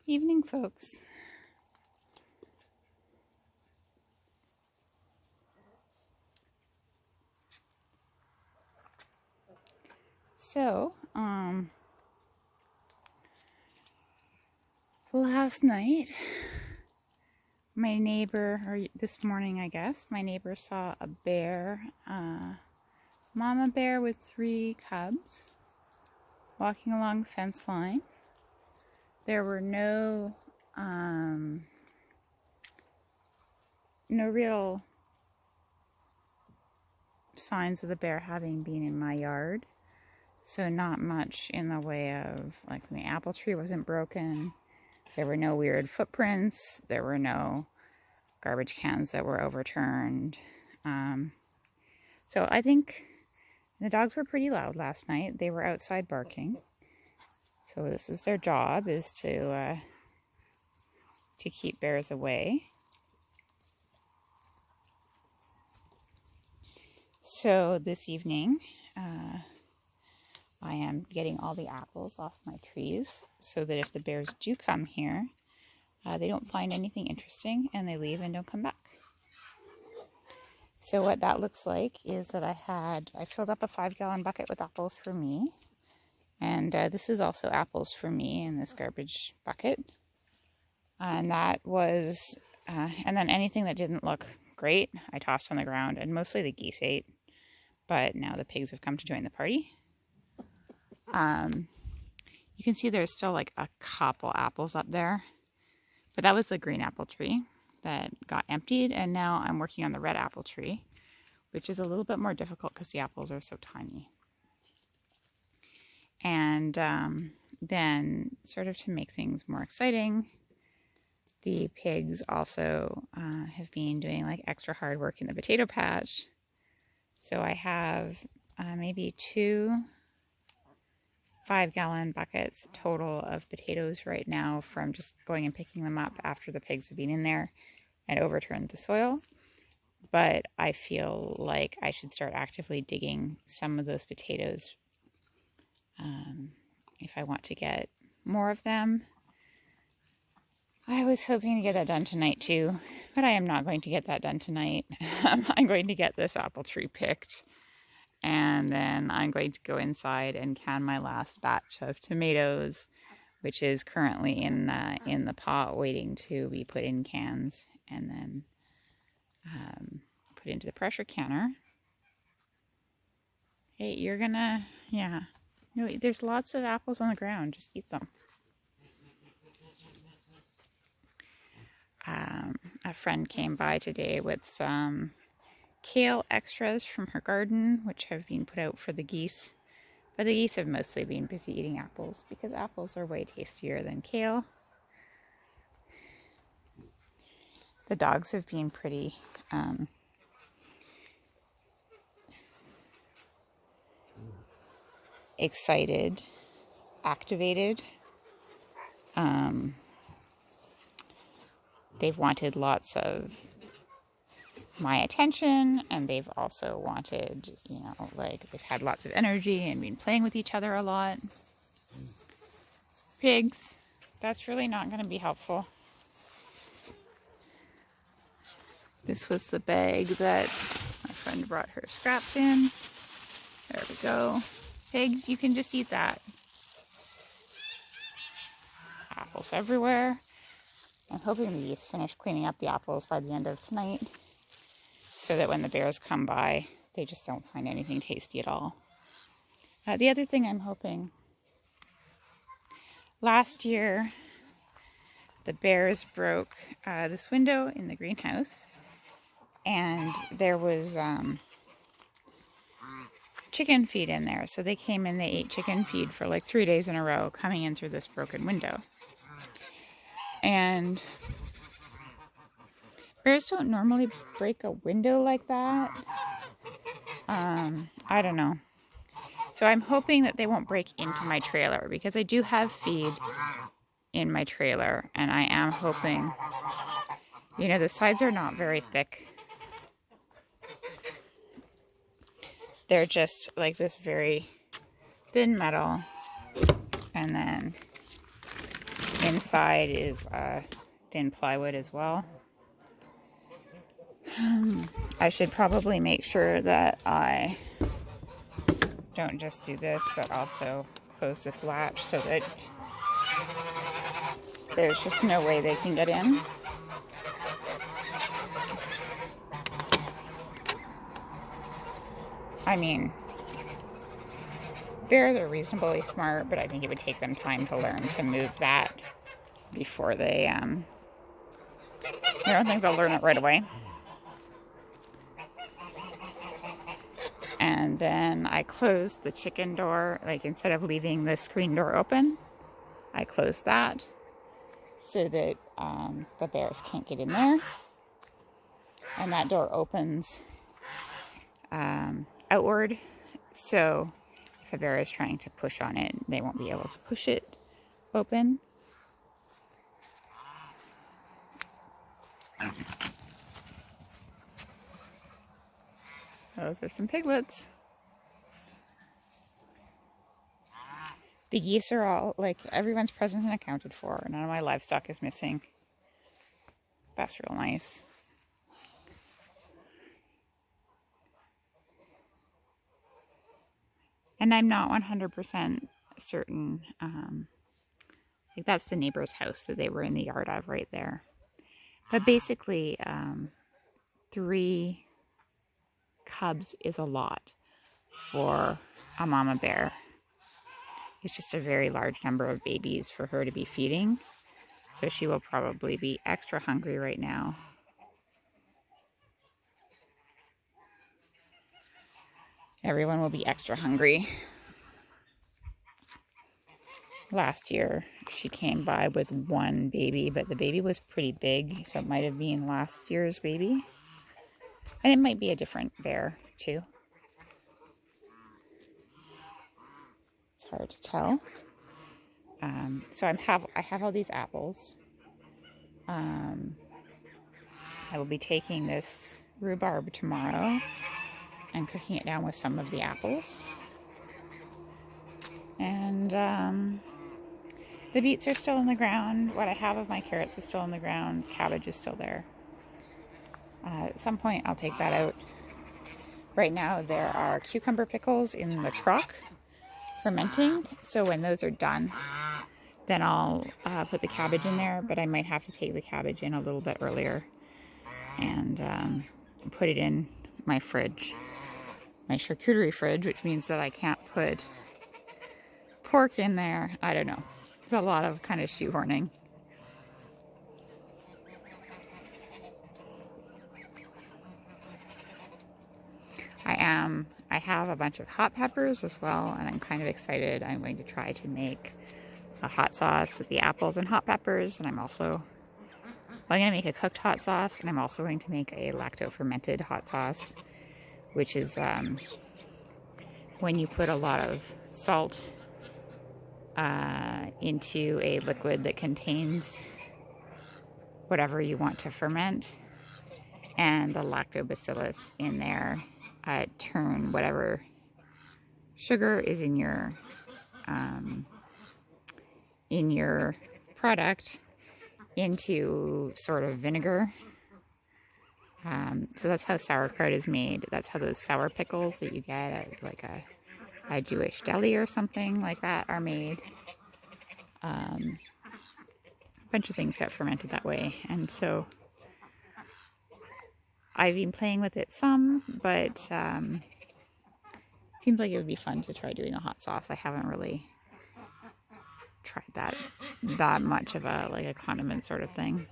Evening, folks. So, last night, my neighbor, or this morning, I guess, my neighbor saw a bear, mama bear with 3 cubs, walking along the fence line. There were no real signs of the bear having been in my yard. So not much in the way of, like, the apple tree wasn't broken. There were no weird footprints. There were no garbage cans that were overturned. So I think the dogs were pretty loud last night. They were outside barking. So this is their job, is to keep bears away. So this evening, I am getting all the apples off my trees so that if the bears do come here, they don't find anything interesting and they leave and don't come back. So what that looks like is that I filled up a 5-gallon bucket with apples for me. And this is also apples for me in this garbage bucket. And that was, and then anything that didn't look great, I tossed on the ground, and mostly the geese ate. But now the pigs have come to join the party. You can see there's still like a couple apples up there, but that was the green apple tree that got emptied, and now I'm working on the red apple tree, which is a little bit more difficult because the apples are so tiny. And then, sort of to make things more exciting, the pigs also have been doing like extra hard work in the potato patch. So I have maybe 2 5-gallon buckets total of potatoes right now from just going and picking them up after the pigs have been in there and overturned the soil. But I feel like I should start actively digging some of those potatoes if I want to get more of them. I was hoping to get that done tonight too, but I am not going to get that done tonight. I'm going to get this apple tree picked, and then I'm going to go inside and can my last batch of tomatoes, which is currently in the pot waiting to be put in cans, and then put into the pressure canner. Hey, you're gonna, yeah. No, there's lots of apples on the ground. Just eat them. A friend came by today with some kale extras from her garden, which have been put out for the geese. But the geese have mostly been busy eating apples because apples are way tastier than kale. The dogs have been pretty excited, activated. They've wanted lots of my attention, and they've also wanted, like, they've had lots of energy and been playing with each other a lot. Pigs, that's really not going to be helpful. This was the bag that my friend brought her scraps in. There we go. Pigs, you can just eat that. Apples everywhere. I'm hoping the geese finish cleaning up the apples by the end of tonight, so that when the bears come by, they just don't find anything tasty at all. The other thing I'm hoping, last year, the bears broke this window in the greenhouse, and there was chicken feed in there. So they came in, they ate chicken feed for like 3 days in a row, coming in through this broken window. And bears don't normally break a window like that. I don't know. So I'm hoping that they won't break into my trailer, because I do have feed in my trailer, and I am hoping, the sides are not very thick. They're just like this very thin metal, and then inside is thin plywood as well. I should probably make sure that I don't just do this, but also close this latch so that there's just no way they can get in. I mean, bears are reasonably smart, but I think it would take them time to learn to move that before they, I don't think they'll learn it right away. And then I closed the chicken door, like instead of leaving the screen door open, I closed that so that the bears can't get in there. And that door opens outward, so if a bear is trying to push on it, they won't be able to push it open. Those are some piglets. The geese are all, like, everyone's present and accounted for. None of my livestock is missing. That's real nice. And I'm not 100% certain, like that's the neighbor's house that they were in the yard of right there. But basically, 3 cubs is a lot for a mama bear. It's just a very large number of babies for her to be feeding. So she will probably be extra hungry right now. Everyone will be extra hungry. Last year, she came by with 1 baby, but the baby was pretty big, so it might have been last year's baby. And it might be a different bear, too. It's hard to tell. So I have all these apples. I will be taking this rhubarb tomorrow and cooking it down with some of the apples. And the beets are still in the ground. What I have of my carrots is still in the ground. Cabbage is still there. At some point I'll take that out. Right now there are cucumber pickles in the truck fermenting. So when those are done, then I'll put the cabbage in there. But I might have to take the cabbage in a little bit earlier and put it in my fridge. My charcuterie fridge, which means that I can't put pork in there. I don't know. It's a lot of kind of shoehorning. I have a bunch of hot peppers as well, and I'm kind of excited. I'm going to try to make a hot sauce with the apples and hot peppers, and I'm going to make a cooked hot sauce, and I'm also going to make a lacto-fermented hot sauce, which is when you put a lot of salt into a liquid that contains whatever you want to ferment, and the lactobacillus in there turn whatever sugar is in your product into sort of vinegar. So that's how sauerkraut is made. That's how those sour pickles that you get at like a Jewish deli or something like that are made. A bunch of things get fermented that way. And so I've been playing with it some, but it seems like it would be fun to try doing a hot sauce. I haven't really tried that much of a condiment sort of thing.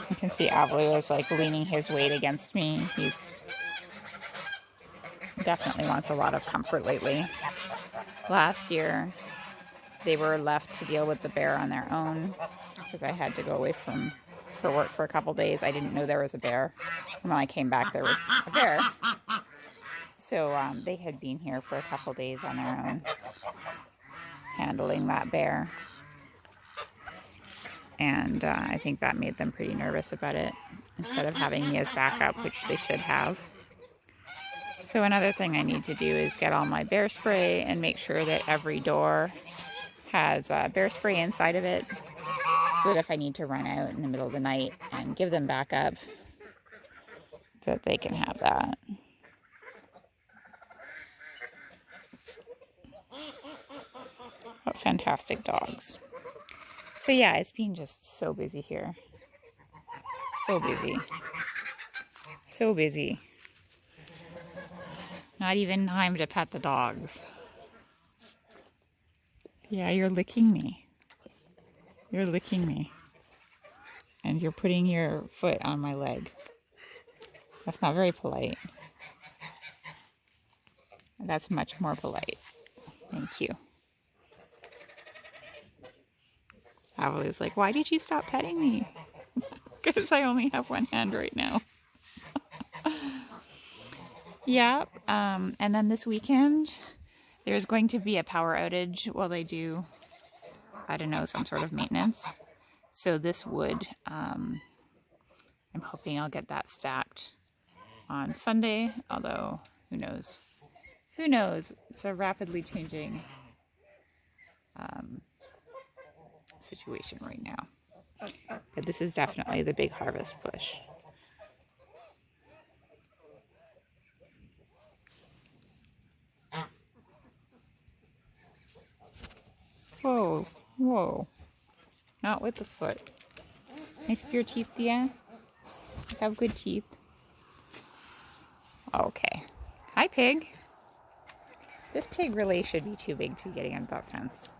You can see Avli is like leaning his weight against me. He's definitely wants a lot of comfort lately. Last year, they were left to deal with the bear on their own because I had to go away for work for a couple days. I didn't know there was a bear. And when I came back, there was a bear. So they had been here for a couple days on their own, handling that bear. And I think that made them pretty nervous about it. instead of having me as backup, which they should have. So another thing I need to do is get all my bear spray and make sure that every door has bear spray inside of it, so that if I need to run out in the middle of the night and give them backup, so that they can have that. What fantastic dogs. So yeah, it's been just so busy here. So busy. So busy. Not even time to pet the dogs. Yeah, you're licking me. You're licking me. And you're putting your foot on my leg. That's not very polite. That's much more polite. Thank you. Avalie's like, why did you stop petting me? Because I only have one hand right now. Yeah, and then this weekend, there's going to be a power outage while they do, I don't know, some sort of maintenance. So this wood, I'm hoping I'll get that stacked on Sunday, although who knows? Who knows? It's a rapidly changing situation right now. But this is definitely the big harvest push. Whoa, whoa. Not with the foot. Nice of your teeth, Dia. You have good teeth. Okay. Hi, pig. This pig really should be too big to be getting under that fence.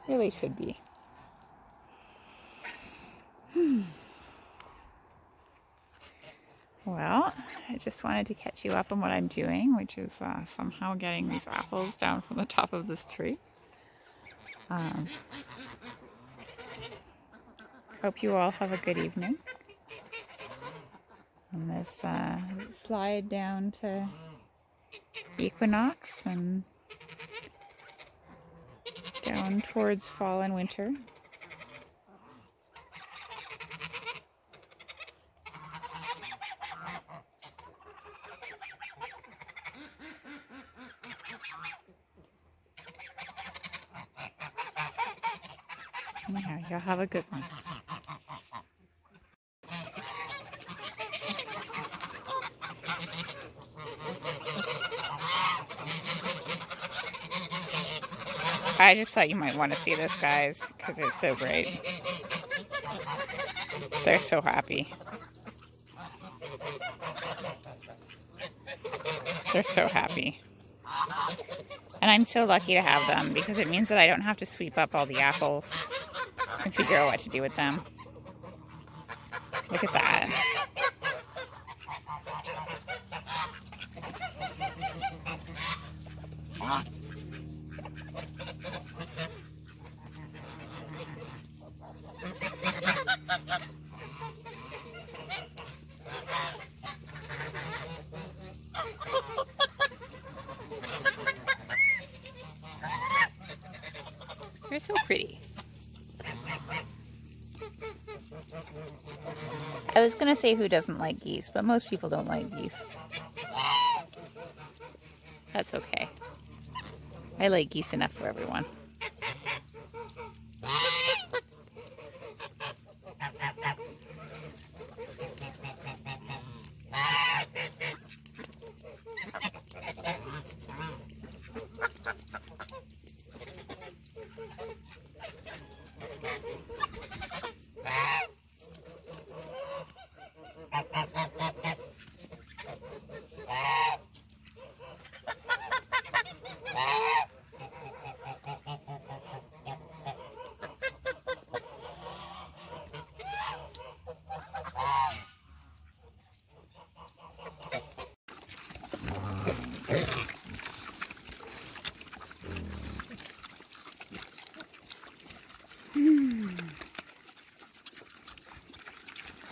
Really should be. Well, I just wanted to catch you up on what I'm doing, which is somehow getting these apples down from the top of this tree. Hope you all have a good evening. On this slide down to equinox and down towards fall and winter. Anyhow, y'all have a good one. I just thought you might want to see this, guys, because it's so great. They're so happy. They're so happy. And I'm so lucky to have them because it means that I don't have to sweep up all the apples and figure out what to do with them. Look at that. They're so pretty. I was gonna say who doesn't like geese, but most people don't like geese. That's okay. I like geese enough for everyone.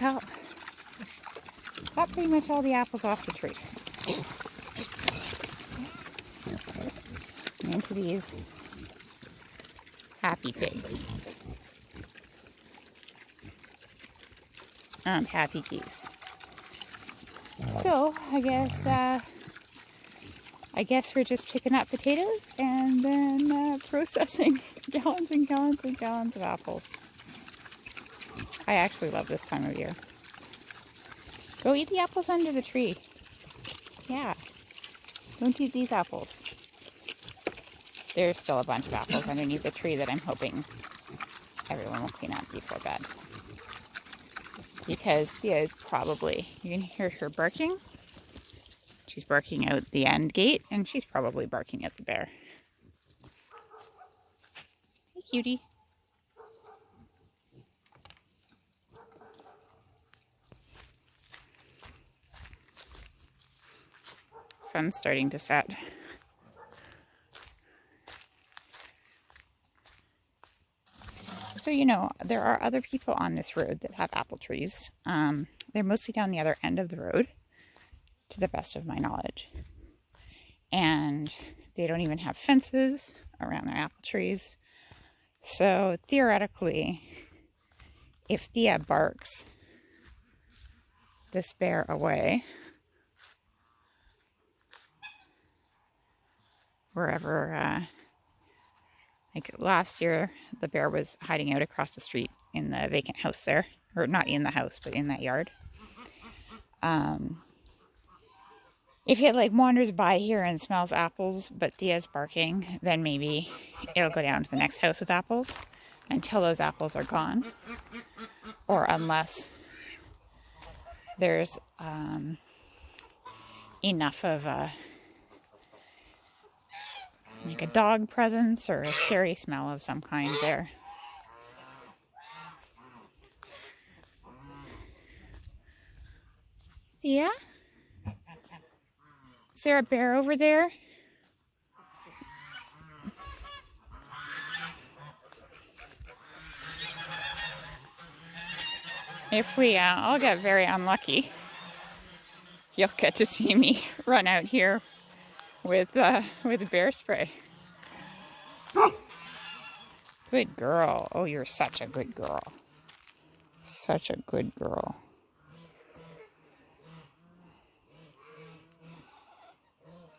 Well, got pretty much all the apples off the tree. And into these happy pigs. happy geese. So I guess we're just picking up potatoes and then processing gallons and gallons and gallons of apples. I actually love this time of year. Go eat the apples under the tree. Yeah. Don't eat these apples. There's still a bunch of apples underneath the tree that I'm hoping everyone will clean up before bed. Because Thea is probably, you can hear her barking. She's barking out the end gate, and she's probably barking at the bear. Hey, cutie. Sun's starting to set. So, you know, there are other people on this road that have apple trees. They're mostly down the other end of the road, to the best of my knowledge. And they don't even have fences around their apple trees. So, theoretically, if Thea barks this bear away, wherever, like last year, the bear was hiding out across the street in the vacant house there. Or not in the house, but in that yard. If it like wanders by here and smells apples, but Thea's barking, then maybe it'll go down to the next house with apples until those apples are gone. Or unless there's enough of like a dog presence or a scary smell of some kind there. Thea? Is there a bear over there? If we all get very unlucky, you'll get to see me run out here with bear spray. Good girl. Oh, you're such a good girl. Such a good girl.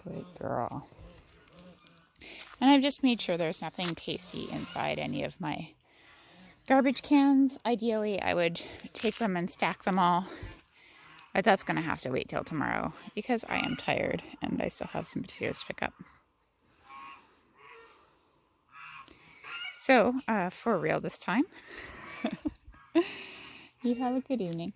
Good girl. And I've just made sure there's nothing tasty inside any of my garbage cans. Ideally, I would take them and stack them all. But that's going to have to wait till tomorrow because I am tired and I still have some potatoes to pick up. So, for real this time, you have a good evening.